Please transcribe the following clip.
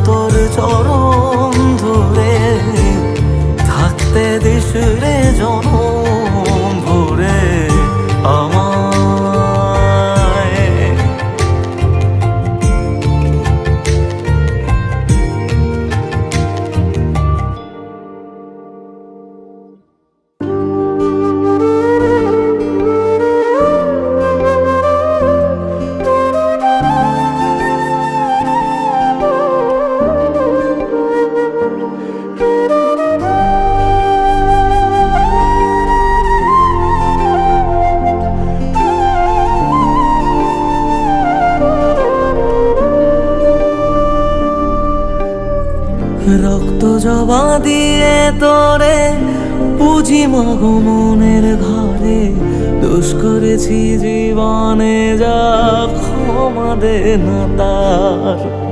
তোর চরণ ধরে থাকতে দিস রে জনম ভরে আমায়। রক্ত জবা দিয়ে তোরে পুঁজি মাগো মনের ঘরে, দোষ করেছি জীবনে যা ক্ষমা দে না তার।